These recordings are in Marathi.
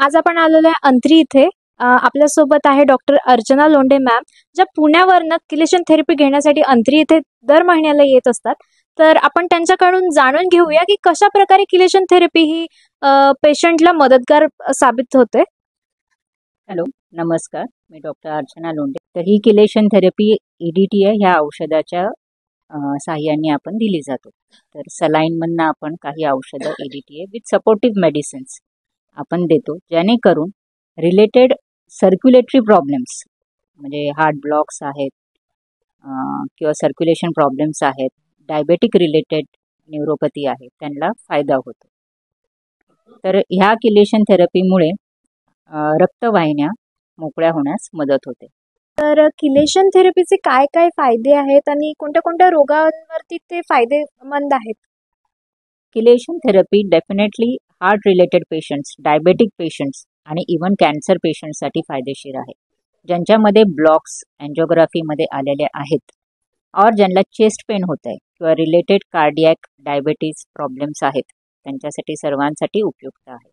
आज आपण आलेलो आहे अंत्री इथे. आपल्यासोबत आहे डॉक्टर अर्चना लोंढे मॅम, ज्या पुण्यावरनं किलेशन थेरपी घेण्यासाठी अंत्री इथे दर महिन्याला येत असतात. तर आपण त्यांच्याकडून जाणून घेऊया की कशा प्रकारे किलेशन थेरपी ही पेशंटला मदतगार साबित होते. हॅलो, नमस्कार. मी डॉक्टर अर्चना लोंढे. तर ही किलेशन थेरपी EDTA ह्या औषधाच्या साहाय्याने आपण दिली जातो. तर सलाईनमधनं आपण काही औषधं EDTA विथ सपोर्टिव्ह मेडिसिन्स आपण देतो, जेणेकरून रिलेटेड सर्क्युलेटरी प्रॉब्लेम्स म्हणजे हार्ट ब्लॉक्स आहेत किंवा सर्क्युलेशन प्रॉब्लेम्स आहेत, डायबेटिक रिलेटेड न्यूरोपॅथी आहे, त्यांना फायदा होतो. तर ह्या किलेशन थेरपीमुळे रक्तवाहिन्या मोकळ्या होण्यास मदत होते. तर किलेशन थेरपीचे काय काय फायदे आहेत आणि कोणत्या कोणत्या रोगांवरती ते फायदेमंद आहेत? Chelation therapy definitely heart related patients, diabetic patients आणि इवन कॅन्सर पेशंट्ससाठी फायदेशीर आहे. ज्यांच्यामध्ये ब्लॉक्स अँजिओग्राफीमध्ये आलेले आहेत और ज्यांना चेस्ट पेन होत आहे किंवा रिलेटेड कार्डियक डायबिटीज प्रॉब्लेम्स आहेत, त्यांच्यासाठी सर्वांसाठी उपयुक्त आहे.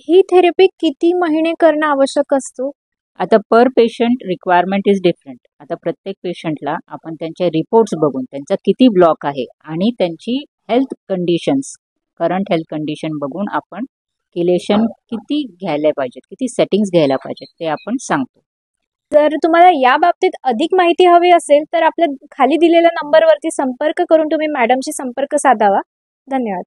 ही थेरपी किती महिने करणं आवश्यक असतो? आता पर पेशंट रिक्वायरमेंट इज डिफरंट. आता प्रत्येक पेशंटला आपण त्यांचे रिपोर्ट्स बघून त्यांचा किती ब्लॉक आहे आणि त्यांची health conditions, current health condition बघून आपण किलेशन किती घ्यायला पाहिजेत, किती सेटिंग्स घ्यायला पाहिजेत ते आपण सांगतो. जर तुम्हाला या बाबतीत अधिक माहिती हवी असेल तर आपल्या खाली दिलेल्या नंबरवरती संपर्क करून तुम्ही मॅडमशी संपर्क साधावा. धन्यवाद.